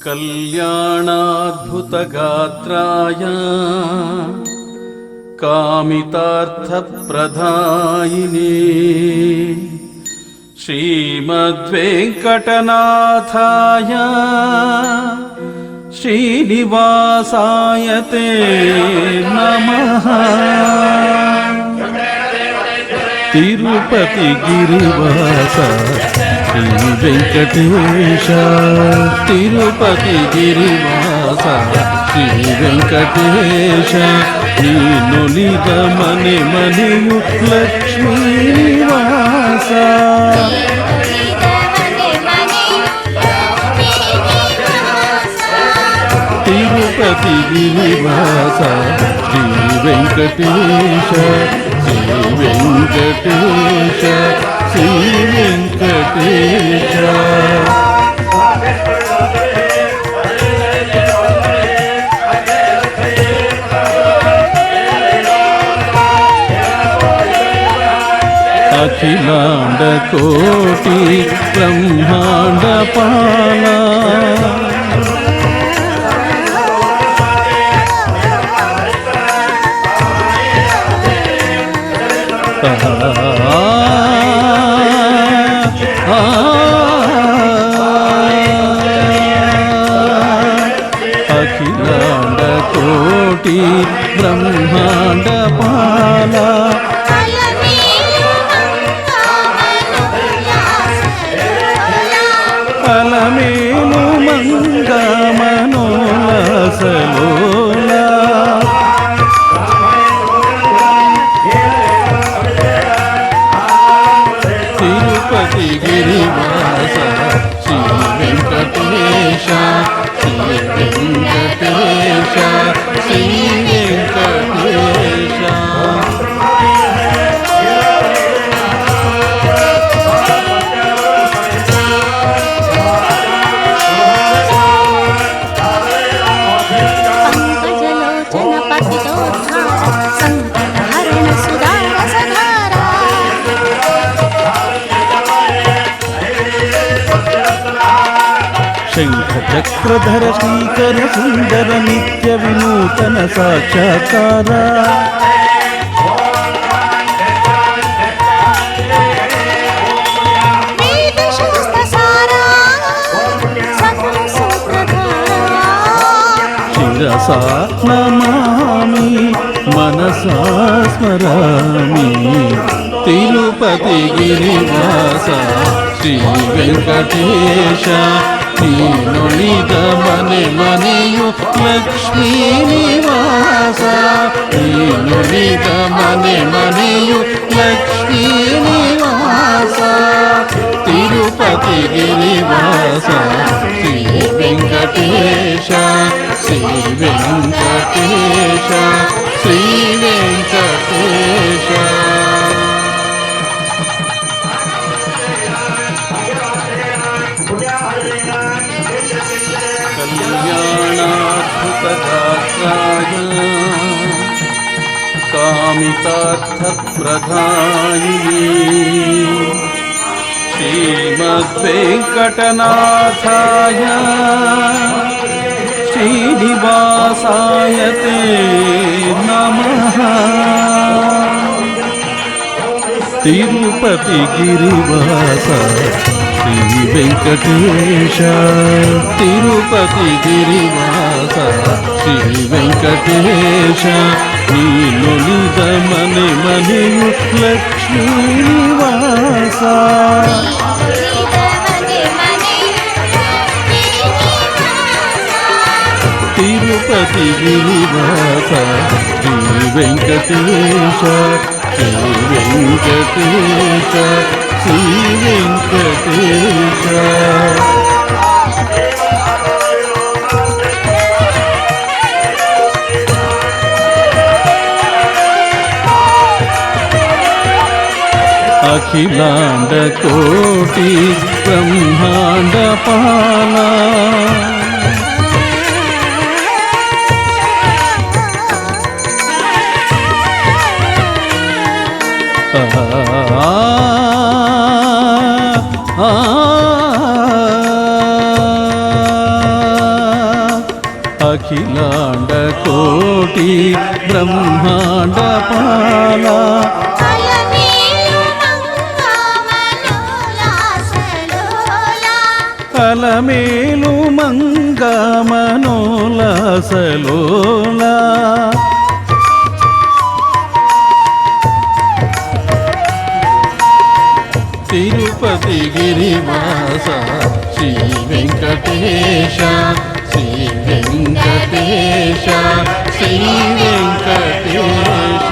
कल्याणाद्भुतगात्राय कामितार्थप्रदायिने श्रीमद्वेङ्कटनाथाय श्रीनिवासाय ते नमः। तिरुपति गिरिवास श्री वेंकटेश, तिरुपति गिरिवास श्री वेंकटेश, नीनुलिद मने मनेयु लक्ष्मी निवास। तिरुपति गिरिवास श्री वेंकटेश, श्री वेंकटेश, श्री वेंकटेश। अखिलांड कोटि ब्रह्मांड पाला, अखिलांड कोटि ब्रह्मांड पाला, अलमेलु मंग मनोल्लासलोला, तिरुपति गिरिवास श्री वेंकटेश, श्री वेंकटेश, श्री वेंकटेश। शंख चक्रधर श्रीकर सुंदर नित्य विनूतन साक्षात्कार, शिरसा नमामि मनसा स्मरामि, तिरुपति गिरिवास श्री वेंकटेश, नीनुलिद मने मनेयु लक्ष्मी निवास, नीनुलिद मने मनेयु लक्ष्मी निवास। तिरुपति गिरिवास श्री वेंकटेश, श्री वेंकटेश, श्री वेंकटेश। कल्याणाद्भुतगात्राय कामितार्थप्रदायिने श्रीमद्वेङ्कटनाथाय श्रीनिवासाय ते नमः। तिरुपति गिरिवास श्री वेंकटेश, तिरुपति गिरिवास श्री वेंकटेश, नीनुलिद मने मनेयु लक्ष्मी निवास। तिरुपति गिरिवास श्री वेंकटेश, श्री वेंकटेश, श्री वेंकटेश। अखिलांड कोटि ब्रह्मांड पाला, ಅಖಿಲಾಂಡ ಕೋಟಿ ಬ್ರಹ್ಮಾಂಡ ಪಾಲ ಅಲಮೇಲು ಮಂಗ ಮನೋಲಾಸಲೋಲ ತಿರುಪತಿ ಗಿರಿವಾಸ ಶ್ರೀ ವೆಂಕಟೇಶ ಶ್ರೀ ವೆಂಕಟೇಶ ಶ್ರೀ ವೆಂಕಟೇಶ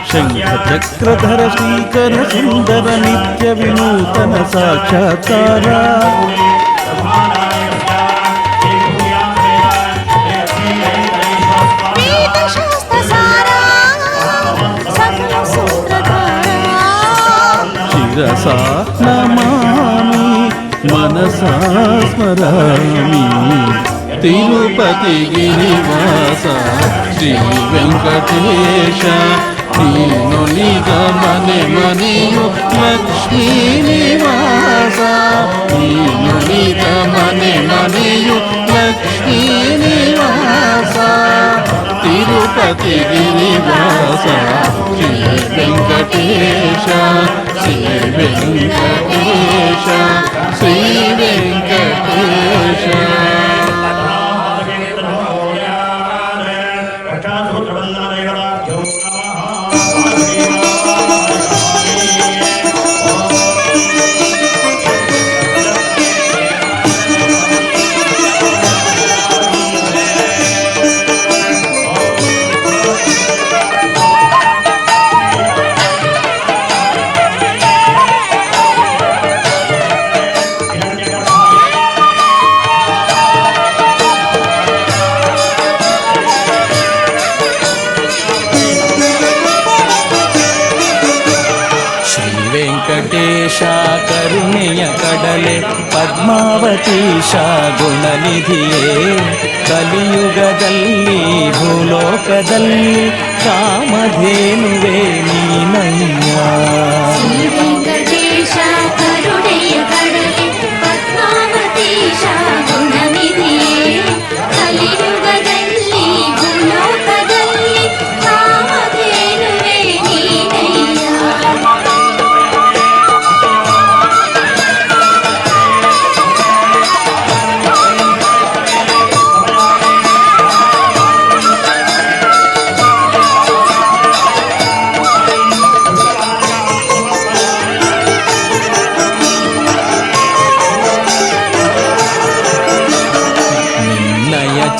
ಶಂಖಚಕ್ರಧರ ಶ್ರೀಕರ ಸುಂದರ ನಿತ್ಯ ವಿನೂತನ ಸಾಕ್ಷಾತ್ಕಾರ ಶಿರಸಾ ನಮಾಮಿ ಮನಸಾ ಸ್ಮರಾಮಿ ತಿರುಪತಿ ಗಿರಿವಾಸ ಶ್ರೀ ವೆಂಕಟೇಶ ನೀನು ನಿಗ ಮನೆ ಮನೆಯು ಲಕ್ಷ್ಮೀ ನಿವಾಸ ನೀನು ನಿಗ ಮನೆ ಮನೆಯು ಲಕ್ಷ್ಮೀ ನಿವಾಸ ತಿರುಪತಿ ಗಿರಿವಾಸ ಶ್ರೀ ವೆಂಕಟೇಶ ಶ್ರೀ ವೆಂಕಟೇಶ ಶ್ರೀ ವೆಂಕಟೇಶ ವೆಂಕಟೇಶ ಕರುಣೆಯ ಕಡಲೆ ಪದ್ಮಾವತೀಶ ಗುಣನಿಧಿಯೇ ಕಲಿಯುಗದಲ್ಲಿ ಭೂಲೋಕದಲ್ಲಿ ಕಾಮಧೇನುವೆ ನೀನಯ್ಯ ವೆಂಕಟೇಶ ಕರುಣೆಯ ಕಡಲೆ ಪದ್ಮಾವತೀಶ ಗುಣನಿಧಿಯೇ ಕಲಿಯುಗದಲ್ಲಿ ಭೂಲೋಕದಲ್ಲಿ ಕಾಮಧೇನುವೆ ನೀನಯ್ಯ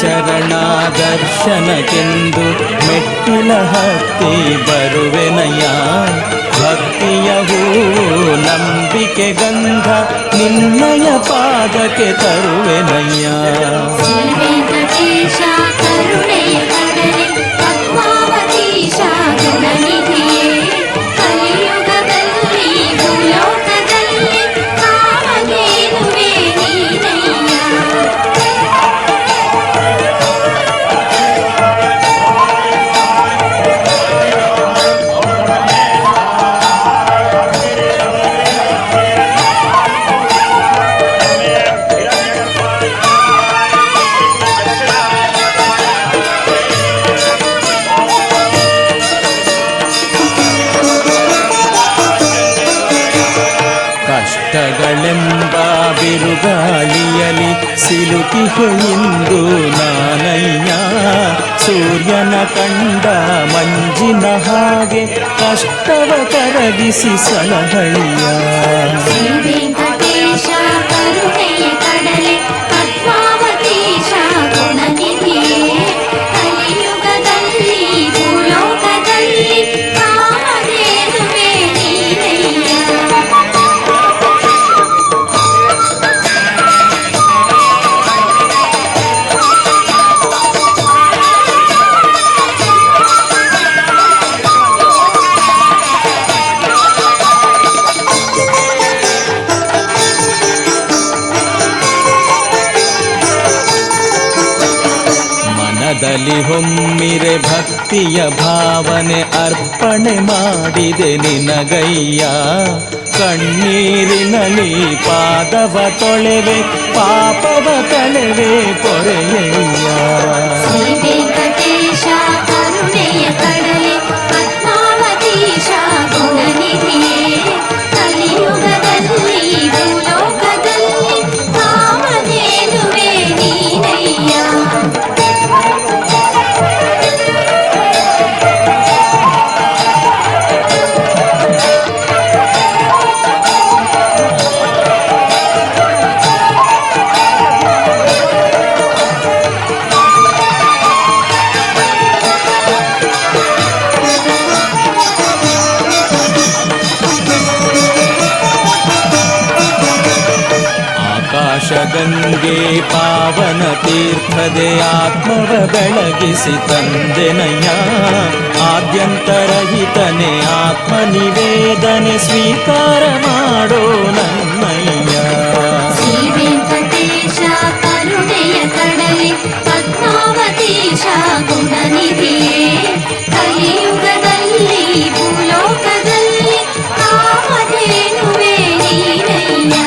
ಚರಣ ದರ್ಶನಕ್ಕೆಂದು ಮೆಟ್ಟಿಲ ಹತ್ತಿ ಬರುವೆನಯ್ಯ ಭಕ್ತಿಯ ಹೂವು ನಂಬಿಕೆ ಗಂಧ ನಿನ್ನಯ ಪಾದಕ್ಕೆ ತರುವೆನಯ್ಯ ವೆಂಕಟೇಶ ಕರುಣೆಯ ಕಡಲೆ ಪದ್ಮಾವತೀಶ ಗುಣನಿಧಿಯೇ ಕಲಿಯುಗದಲ್ಲಿ ಭೂಲೋಕದಲ್ಲಿ ಕಾಮಧೇನುವೆ ನೀನಯ್ಯ ಕಷ್ಟಗಳೆಂಬ ಬಿರುಗಾಳಿಯಲಿ ಸಿಲುಕಿಹೆಂದು ನಾನಯ್ಯ ಸೂರ್ಯನ ಕಂಡ ಮಂಜಿನ ಹಾಗೆ ಕಷ್ಟವ ಕರಗಿಸಿ ಸಲಹಯ್ಯ ವೆಂಕಟೇಶ ಕರುಣೆಯ ಕಡಲೆ ಪದ್ಮಾವತೀಶ ಗುಣನಿಧಿಯೇ ಕಲಿಯುಗದಲ್ಲಿ ಭೂಲೋಕದಲ್ಲಿ ಕಾಮಧೇನುವೆ ನೀನಯ್ಯ ಇಲ್ಲಿ ಹೊಮ್ಮಿರೆ ಭಕ್ತಿಯ ಭಾವನೆ ಅರ್ಪಣೆ ಮಾಡಿದೆ ನಿನಗಯ್ಯ. ಕಣ್ಣೀರಿನಲ್ಲಿ ಪಾದವ ತೊಳೆವೆ ಪಾಪವ ಕಳೆವೆ ಪೊರೆಯಯ್ಯ. ಶ್ರೀ ವೆಂಕಟೇಶ ಕರುಣೆಯ ಕಡಲೆ ಪದ್ಮಾವತೀಶ ಗುಣನಿಧಿಯೇ ಕಲಿಯುಗದಲ್ಲಿ ಭೂಲೋಕದಲ್ಲಿ ಕಾಮಧೇನುವೆ ನೀನಯ್ಯ. ಗಂಗೆ ಪಾವನ ತೀರ್ಥದೆ ಆತ್ಮವ ಬೆಳಗಿಸಿ ತಂದೆನಯ್ಯ. ಆದ್ಯಂತರಹಿತನೆ ಆತ್ಮ ನಿವೇದನೆ ಸ್ವೀಕಾರ ಮಾಡೋ ನನ್ನಯ್ಯ. ಶ್ರೀ ವೆಂಕಟೇಶ ಕರುಣೆಯ ಕಡಲೆ ಪದ್ಮಾವತೀಶ ಗುಣನಿಧಿಯೇ ಕಲಿಯುಗದಲ್ಲಿ ಭೂಲೋಕದಲ್ಲಿ ಕಾಮಧೇನುವೆ ನೀನಯ್ಯ.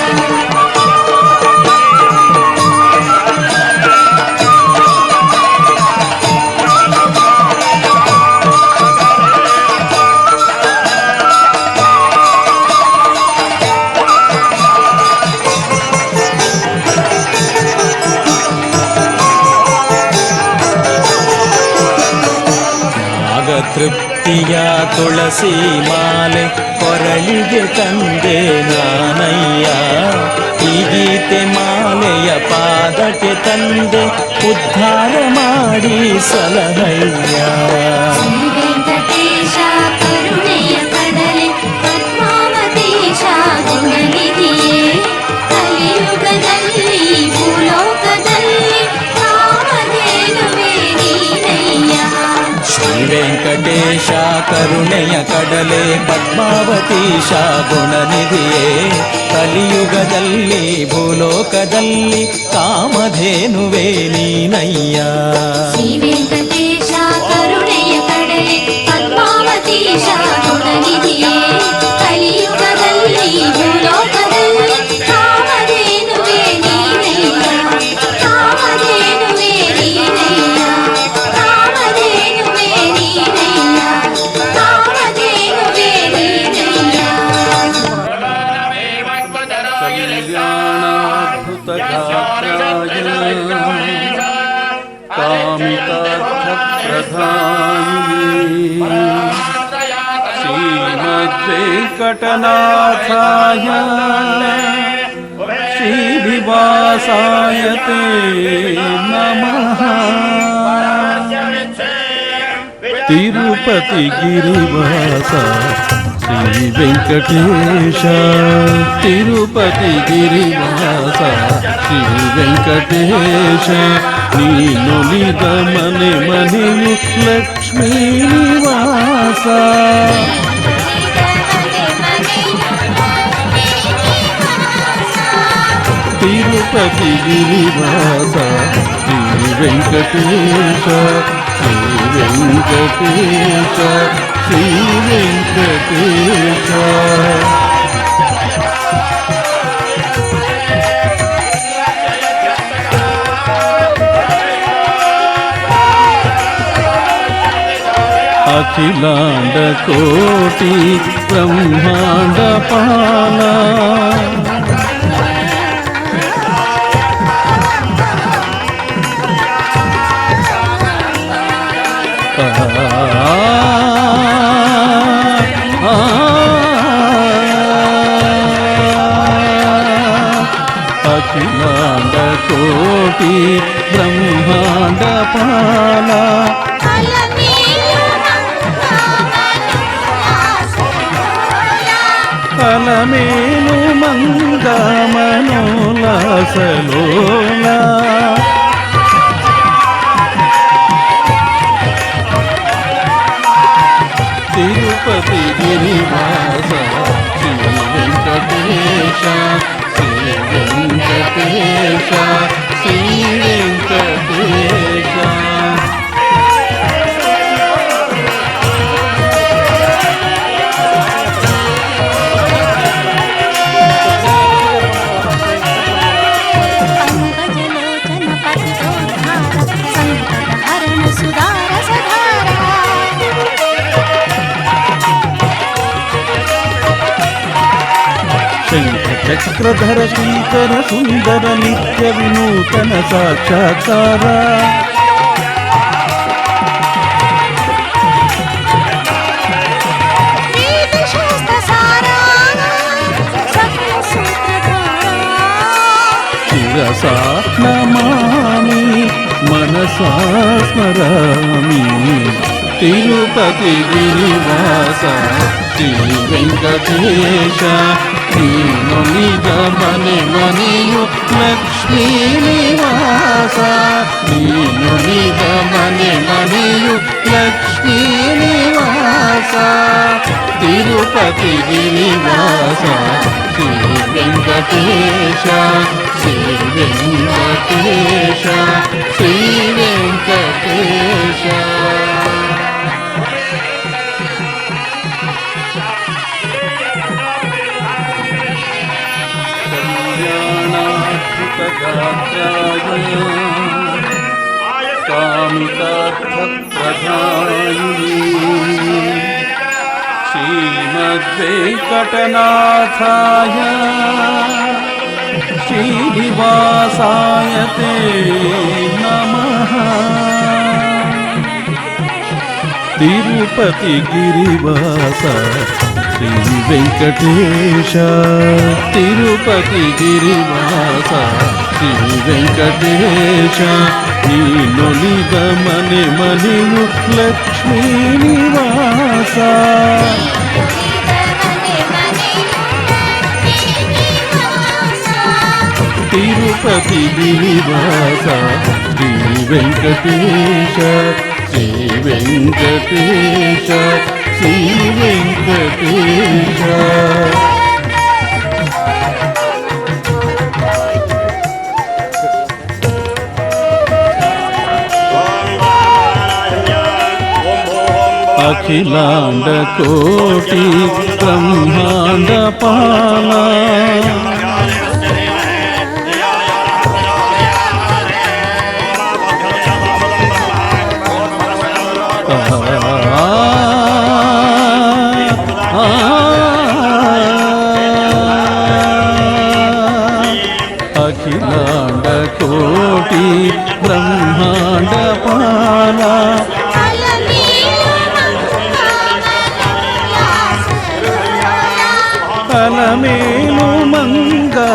ತೃಪ್ತಿಯ ತುಳಸಿ ಮಾಲೆ ಕೊರಳಿಗೆ ತಂದೆ ನಾನಯ್ಯ. ಈ ಗೀತೆ ಮಾಲೆಯ ಪಾದಕ್ಕೆ ತಂದೆ ಉದ್ಧಾರ ಮಾಡಿ ಸಲಹಯ್ಯ. ಶ್ರೀ ವೆಂಕಟೇಶ ಕರುಣೆಯ ಕಡಲೆ ಪದ್ಮಾವತೀಶ ಗುಣನಿಧಿಯೇ ಕಲಿಯುಗದಲ್ಲಿ ಭೂಲೋಕದಲ್ಲಿ ಕಾಮಧೇನುವೆ ನೀನಯ್ಯ. ಶ್ರೀ ವೆಂಕಟೇಶ ಕರುಣೆಯ ಕಡಲೆ ಪದ್ಮಾವತೀಶ ಗುಣನಿಧಿಯೇ ಕಲಿಯುಗದಲ್ಲಿ ಭೂಲೋಕದಲ್ಲಿ ಕಾಮಧೇನುವೆ ನೀನಯ್ಯ. ಶ್ರೀ ವೆಂಕಟೇಶ ಕರುಣೆಯ ಕಡಲೆ ಪದ್ಮಾವತೀಶ ಗುಣನಿಧಿಯೇ ಕಲಿಯುಗದಲ್ಲಿ ಭೂಲೋಕದಲ್ಲಿ ಕಾಮಧೇನುವೆ ನೀನಯ್ಯ. ಕಾಮಧೇನುವೆ ನೀನಯ್ಯ. ಕಾಮಧೇನುವೆ ನೀನಯ್ಯ. ಕಾಮಧೇನುವೆ ನೀನಯ್ಯ. कामितार्थप्रदायिनी श्रीमद्वेङ्कटनाथाय श्रीनिवासाय ते नमः. तिरुपति गिरिवास श्री वेंकटेश. तिरुपति गिरिवास श्री वेंकटेश. ನೀನುಲಿದ ಮನೆ ಮನೆಯು ಲಕ್ಷ್ಮೀ ನಿವಾಸ. ತಿರುಪತಿ ಗಿರಿವಾಸ ಶ್ರೀ ವೆಂಕಟೇಶ. ಶ್ರೀ ವೆಂಕಟೇಶ. ಶ್ರೀ ವೆಂಕಟೇಶ. अखिलांड कोटि ब्रह्मांड पाला. अखिलांड कोटि ब्रह्मांड पाला. अलमेलु मंग मनोल्लासलोला. तिरुपति गिरिवास श्री वेंकटेश. श्री वेंकटेश. श्री वेंकटेश. శంఖ చక్రధర శ్రీకర సుందర నిత్య వినూతన సాక్షాత్కార శిరసా నమామి మనసా స్మరామి తిరుపతి గిరివాస శ్రీ వెంకటేశ నీనులిద మని మనియు లక్ష్మీ నివాస నీనులిద మని మనియు లక్ష్మీ నివాస తిరుపతి గిరివాస శ్రీ వెంకటేశ శ్రీ వెంకటేశ శ్రీ వెంకటేశ కామితార్థప్రదాయిని శ్రీమద్వేంకటనాథాయ శ్రీనివాసాయ తే నమః తిరుపతి గిరివాస శ్రీ వెంకటేశ తిరుపతి గిరివాస శ్రీ వెంకటేశ నీనులిద మని మనియు లక్ష్మీ నివాస తిరుపతి గిరివాస శ్రీ వెంకటేశ శ్రీ వెంకటేశ శ్రీ వెంకటేశ అఖిలాండ కోటి బ్రహ్మాండ పాల అఖిలాండ కోటి బ్రహ్మాండ పాల అలమేలు మంగమనోలాసలోలా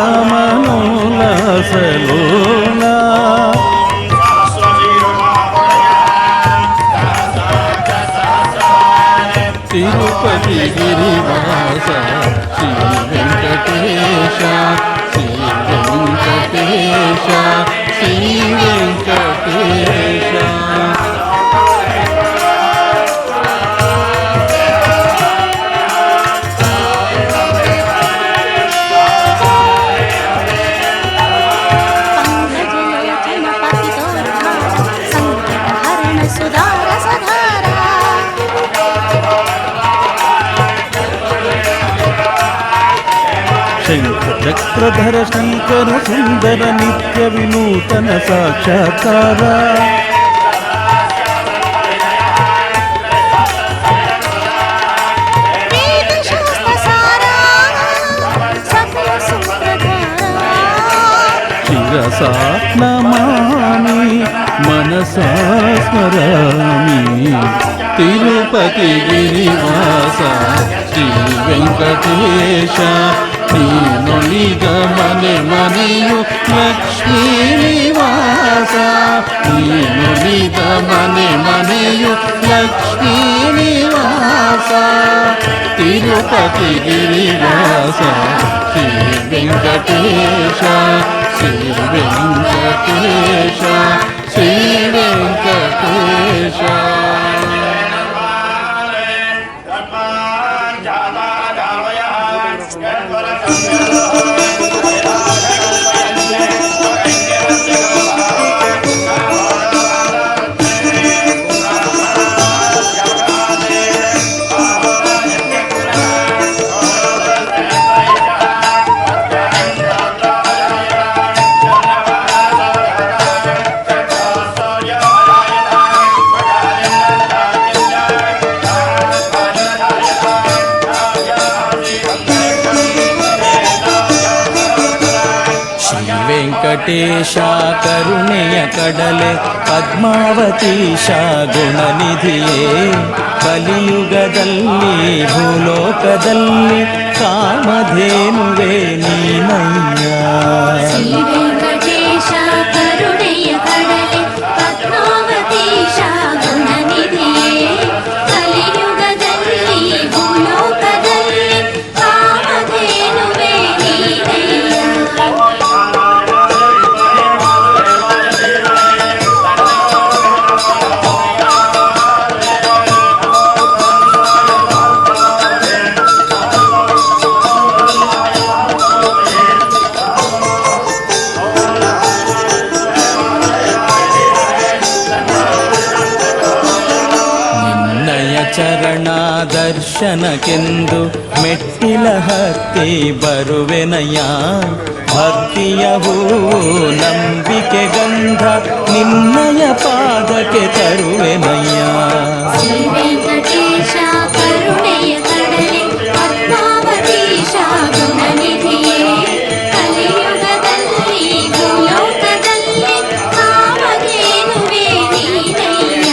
తిరుపతి గిరివాస శ్రీ వెంకటేశ శ్రీ వెంకటేశ శ్రీ వెంకటేశ శంఖ చక్రధర శంకర సుందర నిత్య వినూతన సాక్షాత్కార శిరసా నమామి మనసా స్మరామి తిరుపతి గిరివాస శ్రీ వెంకటేశ నీనులిద మని మనియు లక్ష్మీ నివాస నీనులిద మని మనియు లక్ష్మీ నివాస తిరుపతి గిరివాస శ్రీ వెంకటేశ శ్రీ వెంకటేశ శ్రీ వెంకటేశ ವೆಂಕಟೇಶ ಕರುಣೆಯ ಕಡಲೆ ಪದ್ಮಾವತೀಶ ಗುಣನಿಧಿಯೇ ಕಲಿಯುಗದಲ್ಲಿ ಭೂಲೋಕದಲ್ಲಿ ಕಾಮಧೇನುವೆ ನೀನಯ್ಯ. ಶ್ರೀ ವೆಂಕಟೇಶ ಕರುಣೆಯ ಕಡಲೆ ಪದ್ಮಾವತೀಶ ಗುಣನಿಧಿಯೇ ಕಲಿಯುಗದಲ್ಲಿ ಭೂಲೋಕದಲ್ಲಿ ಕಾಮಧೇನುವೆ ನೀನಯ್ಯ. ಚರಣ ದರ್ಶನಕ್ಕೆಂದು ಮೆಟ್ಟಿಲ ಹತ್ತಿ ಬರುವೆನಯ್ಯ. ಭಕ್ತಿಯ ಹೂವು ನಂಬಿಕೆ ಗಂಧ ನಿನ್ನಯ ಪಾದಕ್ಕೆ ತರುವೆನಯ್ಯ. ಶ್ರೀ ವೆಂಕಟೇಶ ಕರುಣೆಯ ಕಡಲೆ ಪದ್ಮಾವತೀಶ ಗುಣನಿಧಿಯೇ ಕಲಿಯುಗದಲ್ಲಿ ಭೂಲೋಕದಲ್ಲಿ ಕಾಮಧೇನುವೆ ನೀನಯ್ಯ.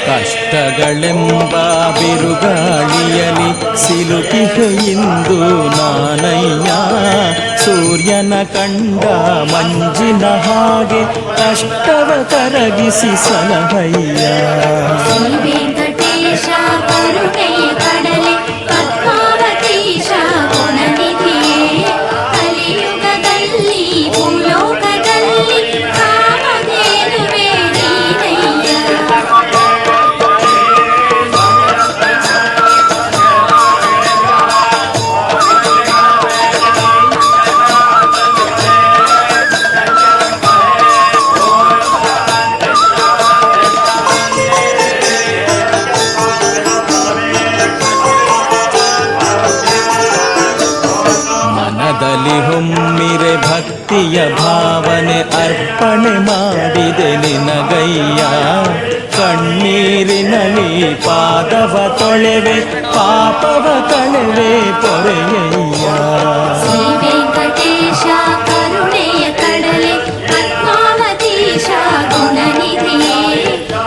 ಕಷ್ಟಗಳೆಂಬ ಬಿರುಗಾಳಿಯಲಿ ಸಿಲುಕಿಹೆ ಇಂದು ನಾನಯ್ಯ. ಸೂರ್ಯನ ಕಂಡ ಮಂಜಿನ ಹಾಗೆ ಕಷ್ಟವ ಕರಗಿಸಿ ಸಲಹಯ್ಯ. ಶ್ರೀ ವೆಂಕಟೇಶ ಕರುಣೆಯ ಕಡಲೆ ಪದ್ಮಾವತೀಶ ಗುಣನಿಧಿಯೇ ಕಲಿಯುಗದಲ್ಲಿ ಭೂಲೋಕದಲ್ಲಿ ಕಾಮಧೇನುವೆ ನೀನಯ್ಯ. ಮನದಲ್ಲಿ ಹೊಮ್ಮಿರೆ ಭಕ್ತಿಯ ಭಾವನೆ ಅರ್ಪಣೆ ಮಾಡಿದೆ ನಿನಗಯ್ಯ. ಕಣ್ಣೀರಿನಲ್ಲಿ ಪಾದವ ತೊಳೆವೆ ಪಾಪವ ಕಳೆವೆ ಪೊರೆಯಯ್ಯ. ಶ್ರೀ ವೆಂಕಟೇಶ ಕರುಣೆಯ ಕಡಲೆ ಪದ್ಮಾವತೀಶ ಗುಣನಿಧಿಯೇ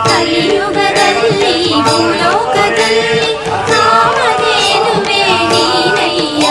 ಕಲಿಯುಗದಲ್ಲಿ ಭೂಲೋಕದಲ್ಲಿ ಕಾಮಧೇನುವೆ ನೀನಯ್ಯ.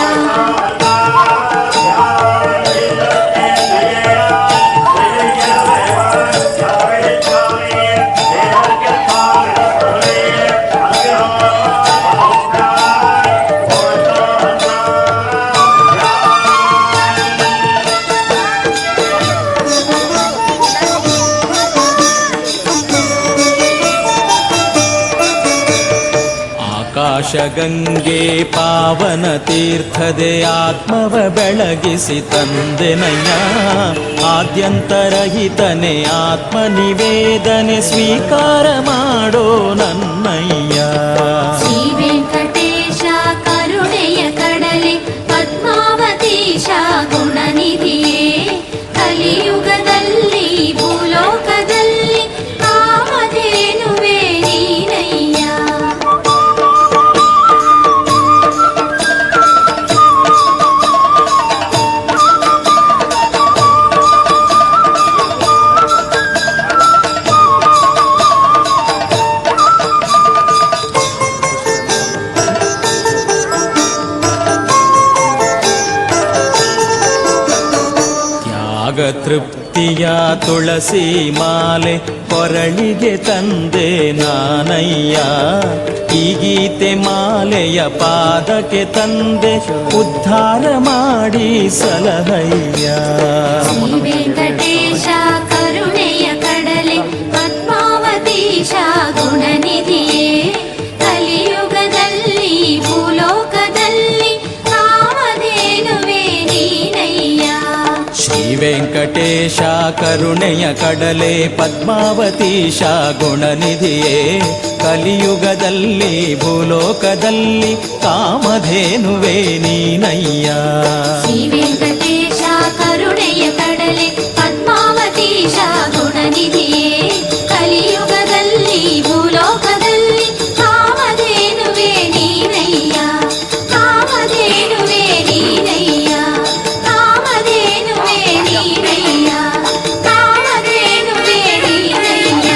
ಆಕಾಶಗಂಗೆ ಪಾವನ ತೀರ್ಥದೆ ಆತ್ಮವ ಬೆಳಗಿಸಿ ತಂದೆನಯ್ಯ. ಆದ್ಯಂತರಹಿತನೆ ಆತ್ಮ ನಿವೇದನೆ ಸ್ವೀಕಾರ ಮಾಡೋ ನನ್ನಯ್ಯ. ಶ್ರೀ ವೆಂಕಟೇಶ ಕರುಣೆಯ ಕಡಲೆ ಪದ್ಮಾವತೀಶ ಗುಣನಿಧಿಯೇ ಕಲಿಯುಗದಲ್ಲಿ ಭೂಲೋಕದಲ್ಲಿ ಕಾಮಧೇನುವೆ ನೀನಯ್ಯ. ತೃಪ್ತಿಯ ತುಳಸಿ ಮಾಲೆ ಕೊರಳಿಗೆ ತಂದೆ ನಾನಯ್ಯ. ಈ ಗೀತೆ ಮಾಲೆಯ ಪಾದಕ್ಕೆ ತಂದೆ ಉದ್ಧಾರ ಮಾಡಿ ಸಲಹಯ್ಯ. ಶ್ರೀ ವೆಂಕಟೇಶ ಕರುಣೆಯ ಕಡಲೆ ಪದ್ಮಾವತೀಶ ಗುಣನಿಧಿಯೇ ಕಲಿಯುಗದಲ್ಲಿ ಭೂಲೋಕದಲ್ಲಿ ಕಾಮಧೇನುವೆ ನೀನಯ್ಯ. ಶ್ರೀ ವೆಂಕಟೇಶ ಕರುಣೆಯ ಕಡಲೆ ಪದ್ಮಾವತೀಶ ಗುಣನಿಧಿಯೇ ಕಲಿಯುಗದಲ್ಲಿ ಭೂಲೋಕದಲ್ಲಿ ಕಾಮಧೇನುವೆ ನೀನಯ್ಯ. ಶ್ರೀ ವೆಂಕಟೇಶ ಕರುಣೆಯ ಕಡಲೆ ಪದ್ಮಾವತೀಶ ಗುಣನಿಧಿಯೇ ಕಲಿಯುಗದಲ್ಲಿ ಭೂಲೋಕದಲ್ಲಿ ಕಾಮಧೇನುವೆ ನೀನಯ್ಯ. ಕಾಮಧೇನುವೆ ನೀನಯ್ಯ. ಕಾಮಧೇನುವೆ ನೀನಯ್ಯ. ಕಾಮಧೇನುವೆ ನೀನಯ್ಯ.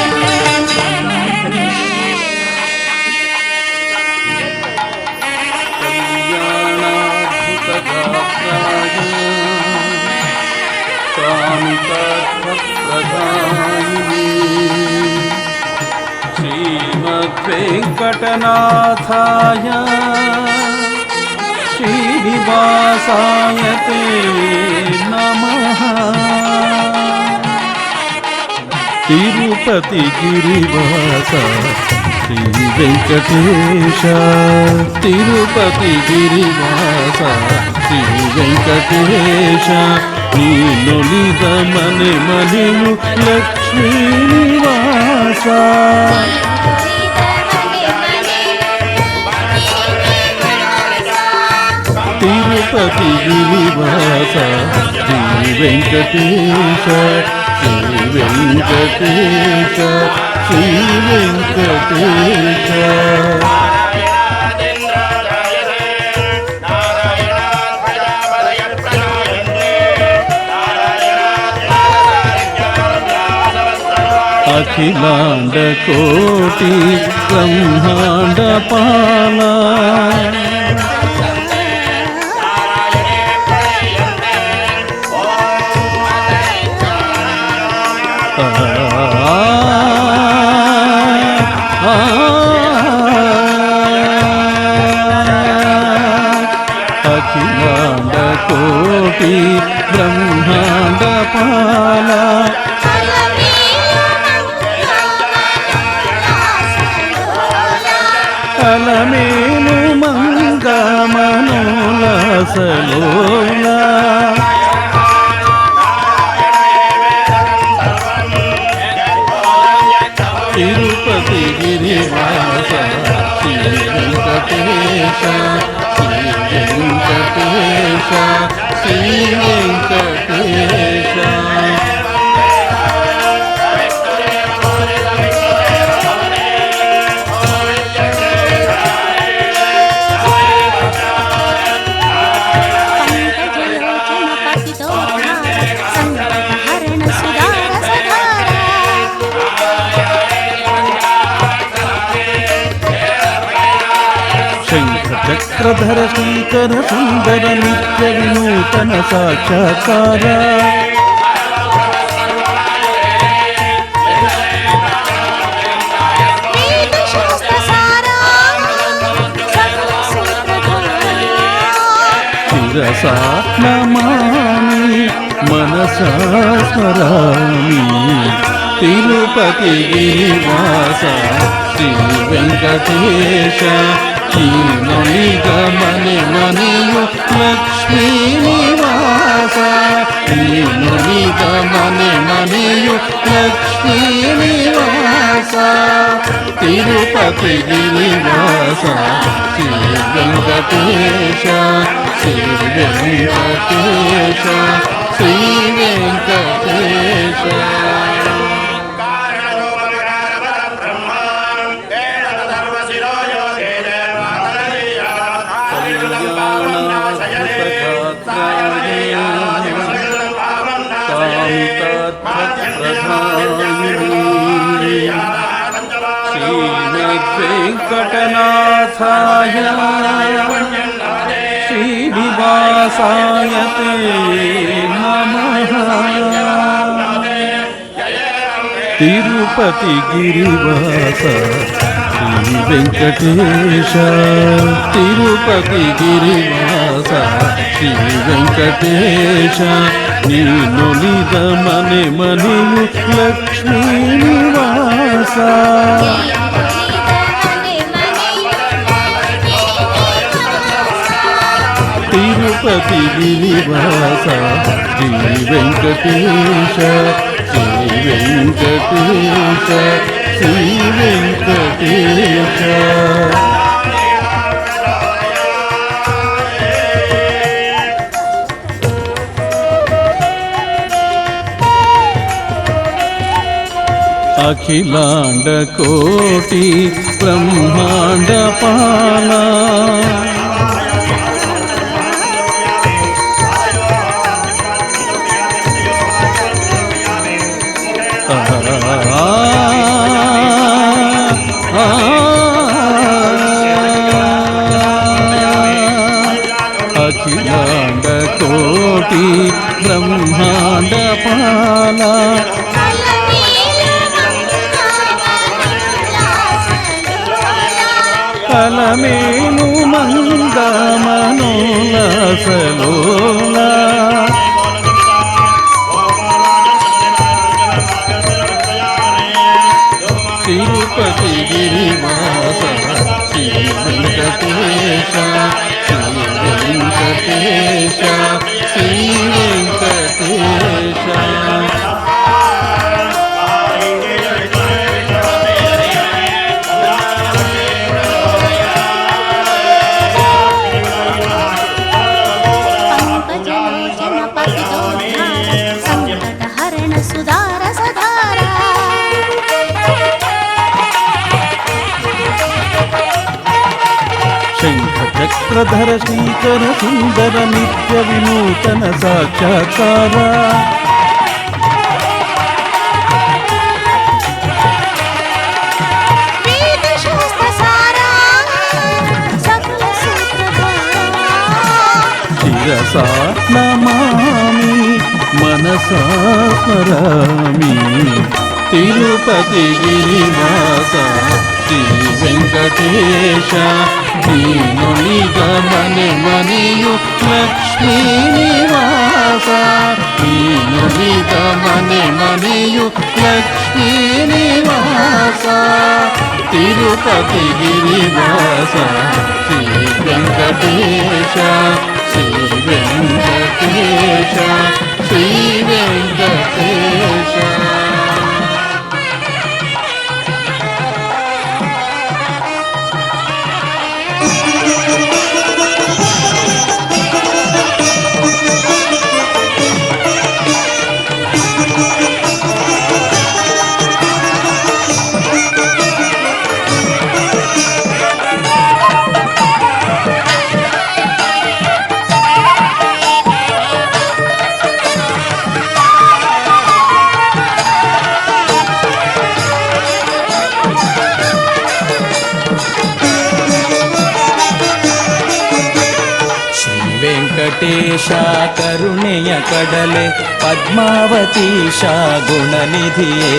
శ్రీమద్వేంకటనాథాయ శ్రీనివాసాయ తే నమః. తిరుపతి గిరివాస శ్రీ వెంకటేశ. తిరుపతి గిరివాస శ్రీ వెంకటేశ. నీలొలిద మನೆ ಮನೆಯು ಲಕ್ಷ್ಮೀ ನಿವಾಸ. తిరుపతి గిరివాస శ్రీ వెంకటేశ. శ్రీ వెంకటేశ. శ్రీ వెంకటేశ. అఖిలాండ కోటి బ్రహ్మాండ పాల. అఖిలాండ కోటి బ్రహ్మాండ పాల. అలమేలు మంగ మనోలాసలోల. తిరుపతి గిరివాస శ్రీ వెంకటేశ. శ్రీ వెంకటేశ. శ్రీ వెంకటేశ. చక్రధర శ్రీకర సుందర నిత్య వినూతన సాక్షాత్కార. శిరసా నమామి మనసా స్మరామి. తిరుపతి గిరివాస శ్రీ వెంకటేశ. నీలొలిద మನೆ ಮನೆಯು ಲಕ್ಷ್ಮೀ ನಿವಾಸ. ನೀಲೊಲಿದ ಮನೆ ಮನೆಯು ಲಕ್ಷ್ಮೀ ನಿವಾಸ. ತಿರುಪತಿ ಗಿರಿವಾಸ ಶ್ರೀ ವೆಂಕಟೇಶ. ಶ್ರೀ ವೆಂಕಟೇಶ. ಶ್ರೀ ವೆಂಕಟೇಶ. శ్రీమద్వేంకటనాథాయ శ్రీనివాసాయ తే నమః. తిరుపతి గిరివాస శ్రీ వెంకటేశ. తిరుపతి గిరివాస శ్రీ వెంకటేశ. నీలొలిద మನೆ ಮನೆಯು లక్ష్మీ నివాస. తిరుపతి గిరివాస శ్రీ వెంకటేశ శ్రీ వెంకటేశ శ్రీ వెంకటేశ. అఖిలాండ కోటి బ్రహ్మాండ పాల అఖిలాండ కోటి బ్రహ్మాండ పాల కలమేను మంగ మనోల్లాసలోలా తిరుపతి గిరివాస శ్రీ వెంకటేశ శ్రీ వెంకటేశ శ్రీ వెంకటేశ. శంఖచక్రధర శ్రీకర సుందర నిత్య వినూతన సాక్షాత్కార శిరసా నమామి మనసా స్మరామి తిరుపతి గిరివాస శ్రీ వెంకటేశ దీనునిగమని మనియు లక్ష్మీ నివాస దీనునిగమని మనియు లక్ష్మీ నివాస తిరుపతి గిరివాస శ్రీ వెంకటేశ శ్రీ వెంకటేశ శ్రీ వెంకటేశ. ವೆಂಕಟೇಶ ಕರುಣೆಯ ಕಡಲೆ ಪದ್ಮಾವತೀಶ ಗುಣನಿಧಿಯೇ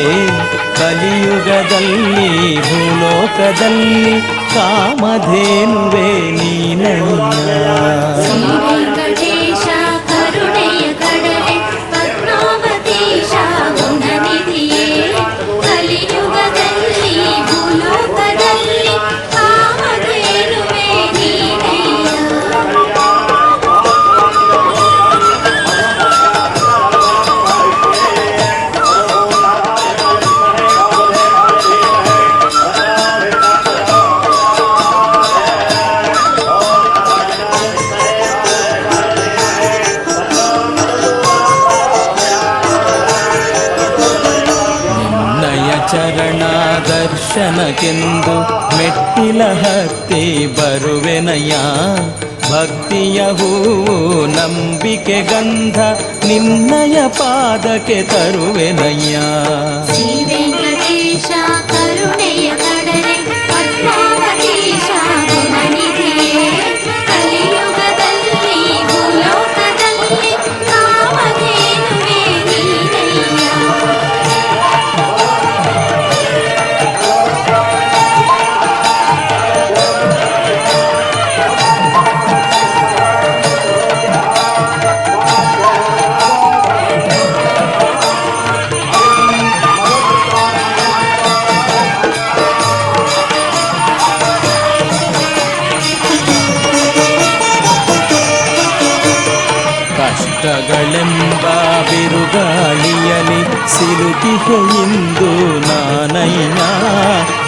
ಕಲಿಯುಗದಲ್ಲಿ ಭೂಲೋಕದಲ್ಲಿ ಕಾಮಧೇನುವೆ ನೀನಯ್ಯ. ಶ್ರೀ ವೆಂಕಟೇಶ ಕರುಣೆಯ ಕಡಲೆ ಪದ್ಮಾವತೀಶ ಗುಣನಿಧಿಯೇ ಕಲಿಯುಗದಲ್ಲಿ ಭೂಲೋಕದಲ್ಲಿ ಕಾಮಧೇನುವೆ ನೀನಯ್ಯ. ಚರಣ ದರ್ಶನಕ್ಕೆಂದು ಮೆಟ್ಟಿಲ ಹತ್ತಿ ಬರುವೆನಯ್ಯ. ಭಕ್ತಿಯ ಹೂವು ನಂಬಿಕೆ ಗಂಧ ನಿನ್ನಯ ಪಾದಕ್ಕೆ ತರುವೆನಯ್ಯ. ಶ್ರೀ ವೆಂಕಟೇಶ ಕರುಣೆಯ ಕಡಲೆ ಪದ್ಮಾವತೀಶ ಗುಣನಿಧಿಯೇ ಕಲಿಯುಗದಲ್ಲಿ ಭೂಲೋಕದಲ್ಲಿ ಕಾಮಧೇನುವೆ ನೀನಯ್ಯ. ಮರಳೆಂಬ ಬಿರುಗಾಳಿಯಲಿ ಸಿಲುಕಿಹೆ ಇಂದು ನಾನಯ್ಯ.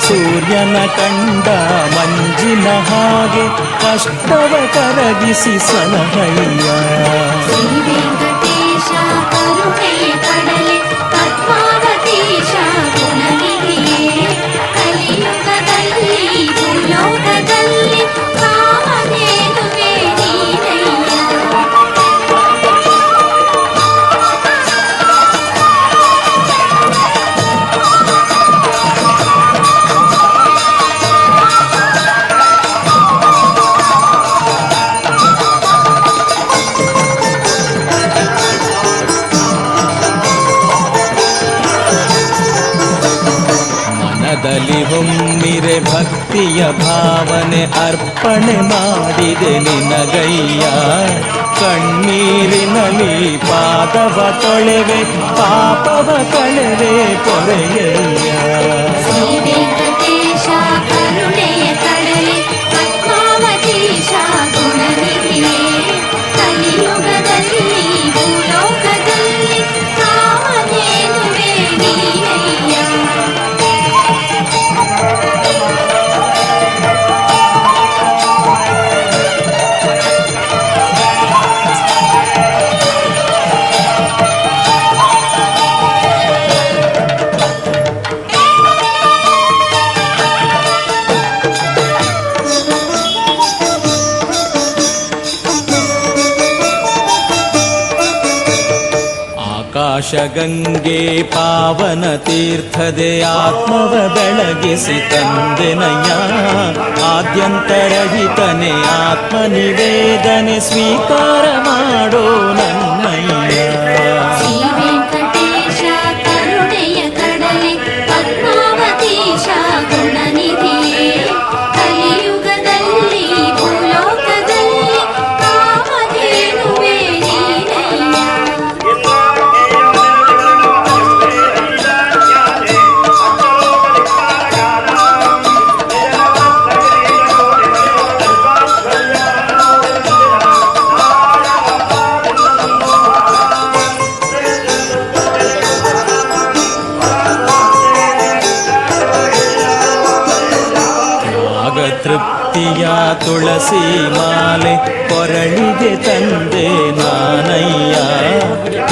ಸೂರ್ಯನ ಕಂಡ ಮಂಜಿನ ಹಾಗೆ ಕಷ್ಟವ ಕರಗಿಸಿ ಸಲಹಯ್ಯ. ಶ್ರೀ ವೆಂಕಟೇಶ ಕರುಣೆಯ ಕಡಲೆ ಪದ್ಮಾವತೀಶ ಗುಣನಿಧಿಯೇ ಕಲಿಯುಗದಲ್ಲಿ ಭೂಲೋಕದಲ್ಲಿ ಕಾಮಧೇನುವೆ ನೀನಯ್ಯ. ಮನದಲ್ಲಿ ಹೊಮ್ಮಿರೆ ಭಕ್ತಿಯ ಭಾವನೆ ಅರ್ಪಣೆ ಮಾಡಿದೆ ನಿನಗಯ್ಯ. ಕಣ್ಣೀರಿನಲ್ಲಿ ಪಾದವ ತೊಳೆವೆ ಪಾಪವ ಕಳೆವೆ ಪೊರೆಯಯ್ಯ. ಶ್ರೀ ವೆಂಕಟೇಶ ಕರುಣೆಯ ಕಡಲೆ ಪದ್ಮಾವತೀಶ ಗುಣನಿಧಿಯೇ ಕಲಿಯುಗದಲ್ಲಿ ಭೂಲೋಕದಲ್ಲಿ ಕಾಮಧೇನುವೆ ನೀನಯ್ಯ. ಆಕಾಶಗಂಗೆ ಪಾವನ ತೀರ್ಥದೆ ಆತ್ಮವ ಬೆಳಗಿಸಿ ತಂದೆನಯ್ಯ. ಆದ್ಯಂತರಹಿತನೆ ಆತ್ಮ ನಿವೇದನೆ ಸ್ವೀಕಾರ ಮಾಡೋ ನನ್ನಯ್ಯ. ಶ್ರೀ ವೆಂಕಟೇಶ ಕರುಣೆಯ ಕಡಲೆ ಪದ್ಮಾವತೀಶ ಗುಣನಿಧಿಯೇ ಕಲಿಯುಗದಲ್ಲಿ ಭೂಲೋಕದಲ್ಲಿ ಕಾಮಧೇನುವೆ ನೀನಯ್ಯ. ತೃಪ್ತಿಯ ತುಳಸಿ ಮಾಲೆ ಕೊರಳಿಗೆ ತಂದೆ ನಾನಯ್ಯ.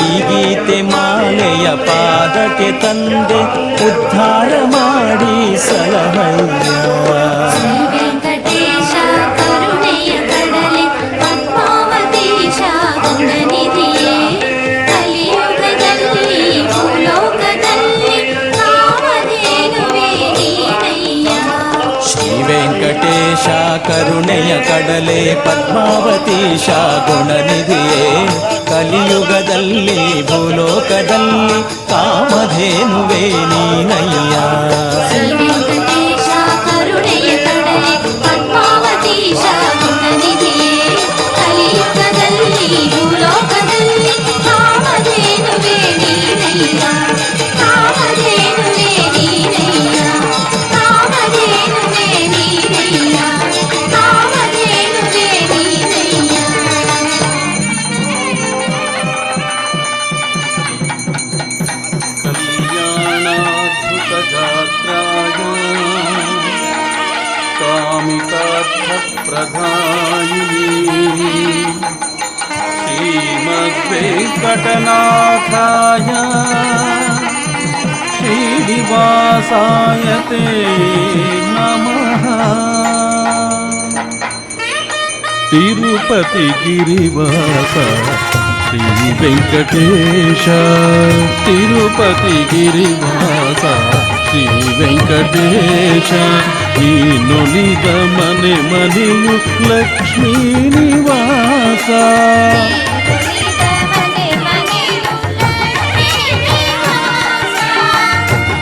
ಈ ಗೀತೆ ಮಾಲೆಯ ಪಾದಕ್ಕೆ ತಂದೆ ಉದ್ಧಾರ ಮಾಡಿ ಸಲಹಯ್ಯ. ಶ್ರೀ ವೆಂಕಟೇಶ ಕರುಣೆಯ ಕಡಲೆ ಪದ್ಮಾವತೀಶ ಗುಣನಿಧಿಯೇ ಕಲಿಯುಗದಲ್ಲಿ ಭೂಲೋಕದಲ್ಲಿ ಕಾಮಧೇನುವೆ ನೀನಯ್ಯ. ಶ್ರೀ ವೆಂಕಟೇಶ ಕರುಣೆಯ ಕಡಲೆ ಪದ್ಮಾವತೀಶ ಗುಣನಿಧಿಯೇ ಕಲಿಯುಗದಲ್ಲಿ ಭೂಲೋಕದಲ್ಲಿ ಕಾಮಧೇನುವೆ ನೀನಯ್ಯ. ಶ್ರೀ ವೆಂಕಟೇಶ ಕರುಣೆಯ ಕಡಲೆ ಪದ್ಮಾವತೀಶ ಗುಣನಿಧಿಯೇ ಕಲಿಯುಗದಲ್ಲಿ ಭೂಲೋಕದಲ್ಲಿ ಕಾಮಧೇನುವೆ ನೀನಯ್ಯ. ಕಾಮಧೇನುವೆ ನೀನಯ್ಯ. ಕಾಮಧೇನುವೆ ನೀನಯ್ಯ. ಕಾಮಧೇನುವೆ ನೀನಯ್ಯ. ಕಲ್ಯಾಣಾದ್ಭುತ ಗಾತ್ರಾಯ ಕಾಮಿತಾರ್ಥ ಪ್ರಧಾಯಿನಿ ಶ್ರೀಮದ್ವೆಂಕಟನಾಥಾಯ ಶ್ರೀನಿವಾಸಾಯ ತೇ ನಮಃ. ತಿರುಪತಿ ಗಿರಿವಾಸ ಶ್ರೀ ವೆಂಕಟೇಶ. ತಿರುಪತಿ ಗಿರಿವಾಸ ಶ್ರೀ ವೆಂಕಟೇಶ. ನೀನೊಲಿದ ಮನೆ ಮನೆಯು ಲಕ್ಷ್ಮೀ ನಿವಾಸ.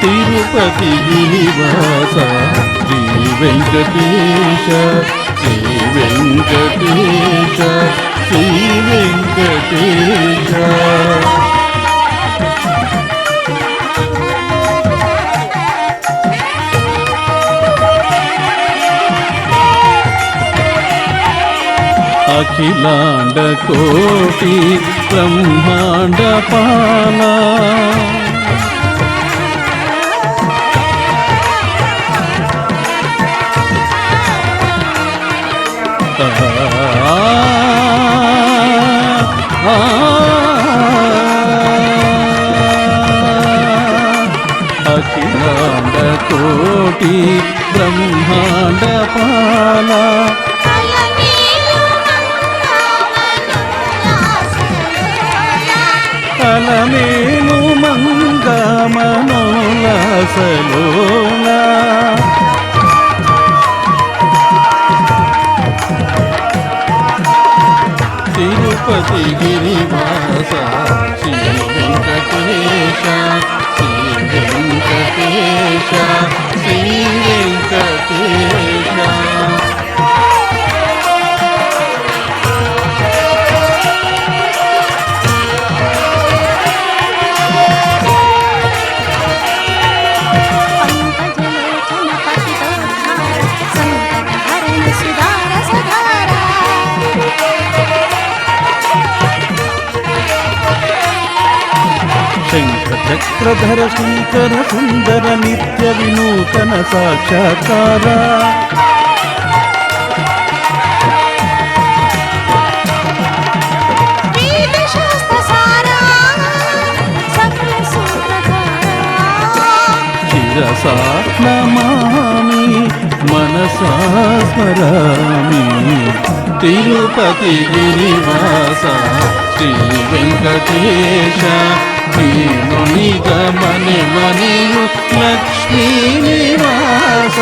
ತಿರುಪತಿ ಗಿರಿವಾಸ ಶ್ರೀ ವೆಂಕಟೇಶ. ಶ್ರೀ ವೆಂಕಟೇಶ. ಶ್ರೀ ವೆಂಕಟೇಶ. అఖిలాండ కోటి బ్రహ్మాండ పాలా అఖిలాండ కోటి బ్రహ్మాండ పాలా అలమేలు మంగమనోలాసలోలా తిరుపతి గిరివాస శ్రీ వెంకటేశ శ్రీ వెంకటేశ శ్రీ వెంకటేశ శంఖచక్రధర శ్రీకర సుందర నిత్య వినూతన సాక్షాత్కార శిరసా నమామి మనసా స్మరామి తిరుపతి గిరివాస శ్రీ వెంకటేశ నీను నిగమని మనియు లక్ష్మీ నివాస